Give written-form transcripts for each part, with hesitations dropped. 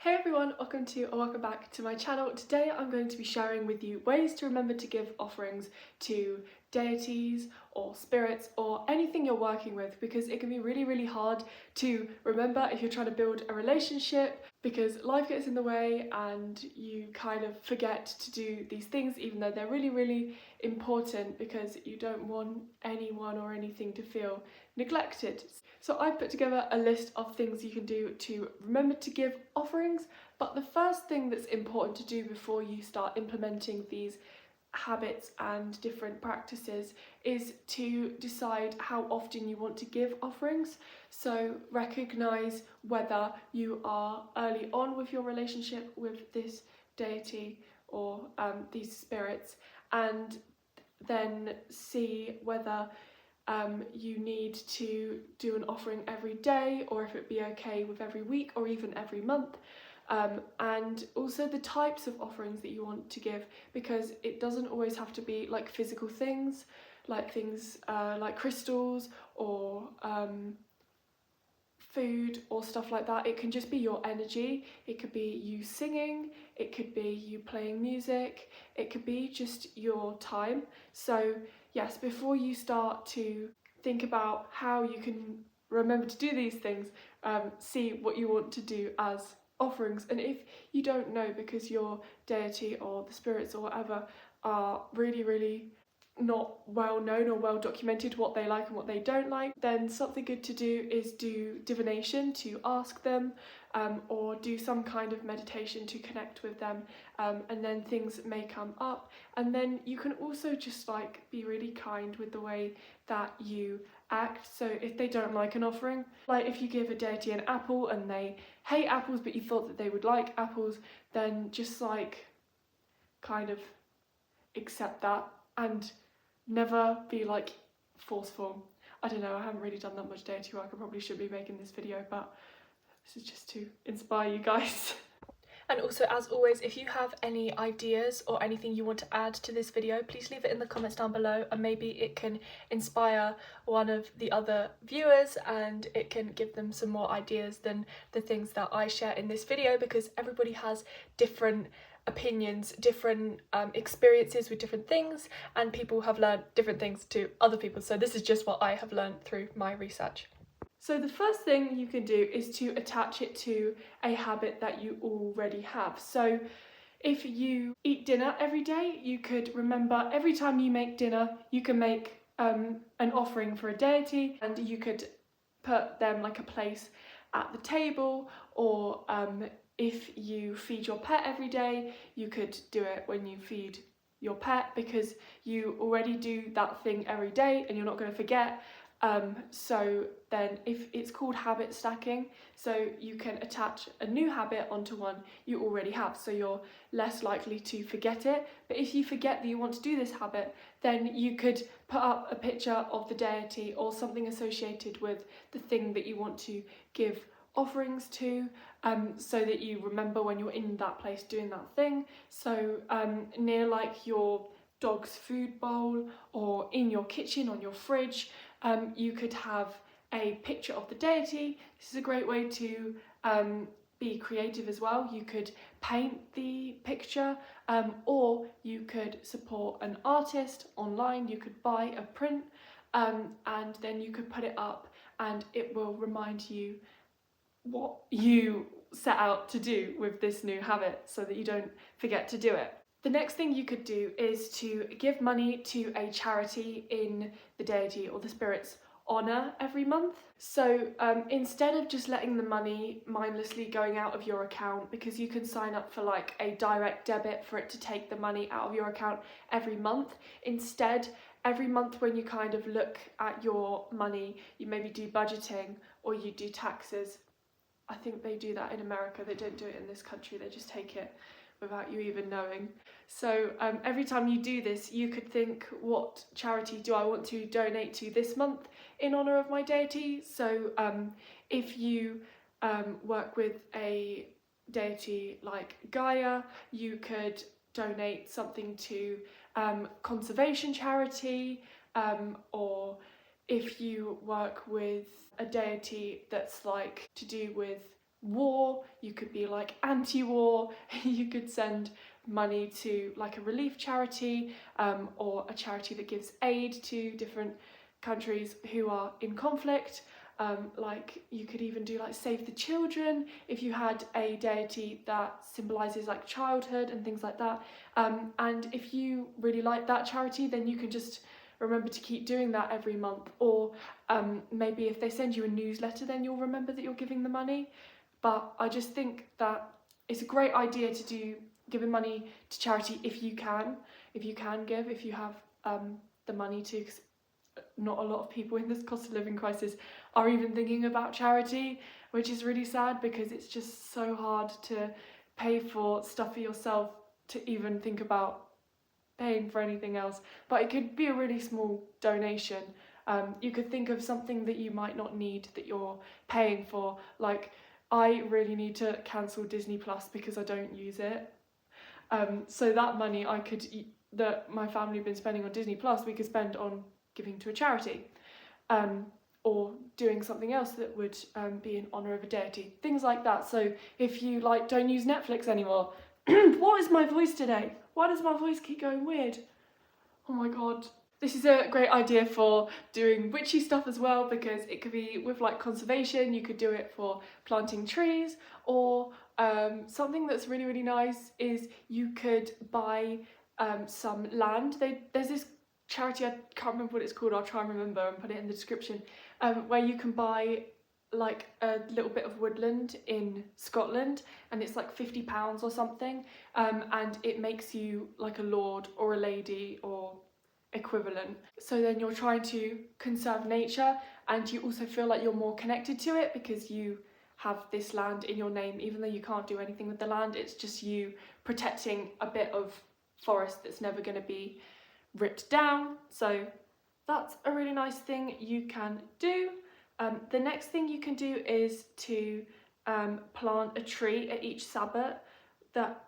Hey everyone, welcome back to my channel. Today I'm going to be sharing with you ways to remember to give offerings to deities or spirits or anything you're working with, because it can be really hard to remember if you're trying to build a relationship, because life gets in the way and you kind of forget to do these things even though they're really important, because you don't want anyone or anything to feel neglected. So I've put together a list of things you can do to remember to give offerings, but the first thing that's important to do before you start implementing these habits and different practices is to decide how often you want to give offerings. So recognize whether you are early on with your relationship with this deity or these spirits, and then see whether you need to do an offering every day, or if it'd be okay with every week or even every month. And also the types of offerings that you want to give, because it doesn't always have to be like physical things, like crystals or food or stuff like that. It can just be your energy. It could be you singing, it could be you playing music, it could be just your time. So yes, before you start to think about how you can remember to do these things, see what you want to do as offerings. And if you don't know, because your deity or the spirits or whatever are really not well known or well documented what they like and what they don't like, then something good to do is do divination, to ask them, or do some kind of meditation to connect with them, and then things may come up. And then you can also just like be really kind with the way that you act. So if they don't like an offering, like if you give a deity an apple and they hate apples but you thought that they would like apples, then just like kind of accept that and never be like forceful. I don't know, I haven't really done that much deity work. I probably should be making this video, but this is just to inspire you guys. And also, as always, if you have any ideas or anything you want to add to this video, please leave it in the comments down below, and maybe it can inspire one of the other viewers and it can give them some more ideas than the things that I share in this video, because everybody has different opinions, different experiences with different things, and people have learned different things to other people. So this is just what I have learned through my research. So the first thing you can do is to attach it to a habit that you already have. So if you eat dinner every day, you could remember every time you make dinner, you can make an offering for a deity, and you could put them like a place at the table, or if you feed your pet every day, you could do it when you feed your pet, because you already do that thing every day and you're not going to forget. So then if it's called habit stacking, so you can attach a new habit onto one you already have, so you're less likely to forget it. But if you forget that you want to do this habit, then you could put up a picture of the deity or something associated with the thing that you want to give offerings to, so that you remember when you're in that place doing that thing. So near like your dog's food bowl, or in your kitchen, on your fridge, you could have a picture of the deity. This is a great way to be creative as well. You could paint the picture, or you could support an artist online. You could buy a print, and then you could put it up, and it will remind you what you set out to do with this new habit, so that you don't forget to do it. The next thing you could do is to give money to a charity in the deity or the spirit's honour every month. So instead of just letting the money mindlessly going out of your account, because you can sign up for like a direct debit for it to take the money out of your account every month. Instead, every month when you kind of look at your money, you maybe do budgeting or you do taxes. I think they do that in America, they don't do it in this country, they just take it without you even knowing. So every time you do this, you could think, what charity do I want to donate to this month in honour of my deity? So if you work with a deity like Gaia, you could donate something to conservation charity, or if you work with a deity that's like to do with war, you could be like anti-war, you could send money to like a relief charity, or a charity that gives aid to different countries who are in conflict. Like you could even do like Save the Children if you had a deity that symbolises like childhood and things like that. And if you really like that charity, then you can just remember to keep doing that every month. Or maybe if they send you a newsletter, then you'll remember that you're giving the money. But I just think that it's a great idea to do giving money to charity if you can give, if you have the money to. Not a lot of people in this cost of living crisis are even thinking about charity, which is really sad because it's just so hard to pay for stuff for yourself to even think about paying for anything else. But it could be a really small donation. You could think of something that you might not need that you're paying for. Like, I really need to cancel Disney Plus because I don't use it. So that money that my family have been spending on Disney Plus, we could spend on giving to a charity, or doing something else that would be in honour of a deity, things like that. So if you like don't use Netflix anymore, what is my voice today? Why does my voice keep going weird? Oh my god. This is a great idea for doing witchy stuff as well, because it could be with like conservation. You could do it for planting trees, or something that's really, really nice is you could buy some land. There's this charity, I can't remember what it's called, I'll try and remember and put it in the description, where you can buy like a little bit of woodland in Scotland, and it's like £50 or something, and it makes you like a lord or a lady or equivalent. So then you're trying to conserve nature, and you also feel like you're more connected to it because you have this land in your name, even though you can't do anything with the land. It's just you protecting a bit of forest that's never going to be ripped down. So that's a really nice thing you can do. The next thing you can do is to plant a tree at each Sabbath that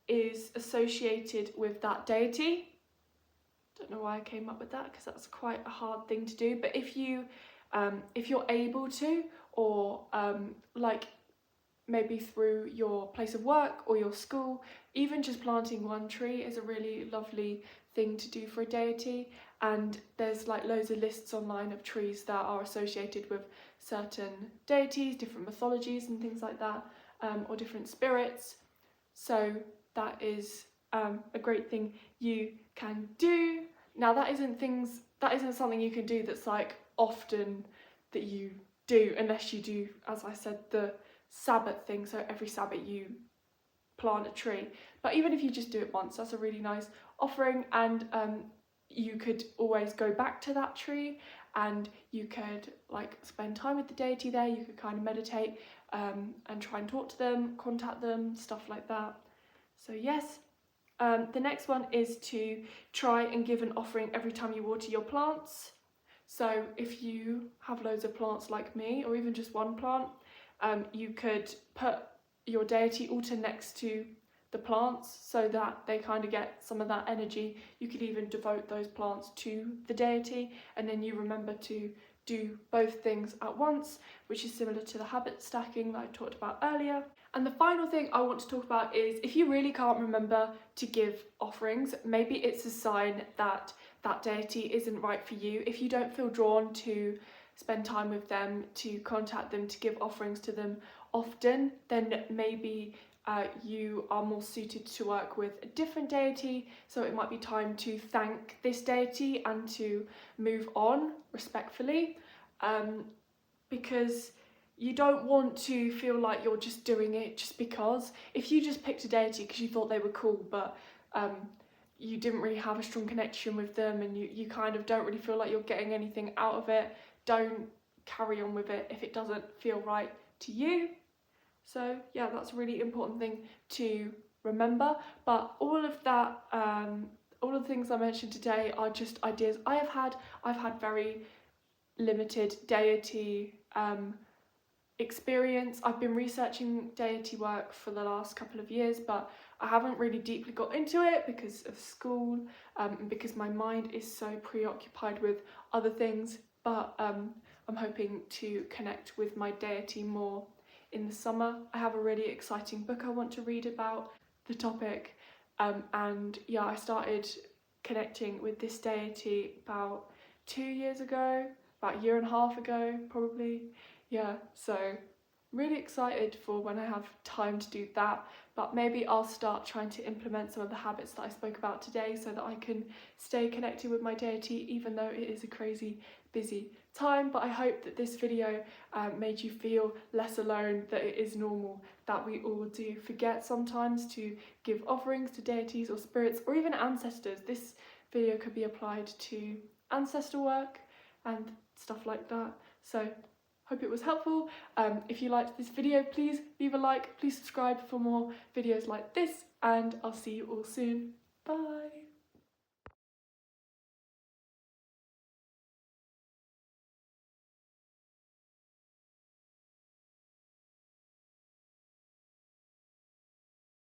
is associated with that deity. Don't know why I came up with that, because that's quite a hard thing to do. But if you're able to, or like maybe through your place of work or your school, even just planting one tree is a really lovely thing to do for a deity. And there's like loads of lists online of trees that are associated with certain deities, different mythologies and things like that, or different spirits. So that is a great thing you can do. Now that isn't something you can do that's like often that you do, unless you do, as I said, the Sabbath thing. So every Sabbath you plant a tree. But even if you just do it once, that's a really nice offering. And you could always go back to that tree, and you could like spend time with the deity there. You could kind of meditate and try and talk to them, contact them, stuff like that. So yes. The next one is to try and give an offering every time you water your plants. So if you have loads of plants like me, or even just one plant, you could put your deity altar next to the plants so that they kind of get some of that energy. You could even devote those plants to the deity, and then you remember to do both things at once, which is similar to the habit stacking that I talked about earlier. And the final thing I want to talk about is if you really can't remember to give offerings, maybe it's a sign that that deity isn't right for you. If you don't feel drawn to spend time with them, to contact them, to give offerings to them often, then maybe you are more suited to work with a different deity. So it might be time to thank this deity and to move on respectfully, because you don't want to feel like you're just doing it just because. If you just picked a deity because you thought they were cool, but you didn't really have a strong connection with them, and you kind of don't really feel like you're getting anything out of it, don't carry on with it if it doesn't feel right to you. So yeah, that's a really important thing to remember. But all of that, all of the things I mentioned today are just ideas I have had. I've had very limited deity experience. I've been researching deity work for the last couple of years, but I haven't really deeply got into it because of school, and because my mind is so preoccupied with other things. But I'm hoping to connect with my deity more in the summer. I have a really exciting book I want to read about the topic, and yeah, I started connecting with this deity about 2 years ago, about a year and a half ago probably. Yeah, so really excited for when I have time to do that, but maybe I'll start trying to implement some of the habits that I spoke about today so that I can stay connected with my deity even though it is a crazy busy time. But I hope that this video made you feel less alone, that it is normal, that we all do forget sometimes to give offerings to deities or spirits or even ancestors. This video could be applied to ancestor work and stuff like that. So hope it was helpful. If you liked this video, please leave a like, please subscribe for more videos like this, and I'll see you all soon. Bye!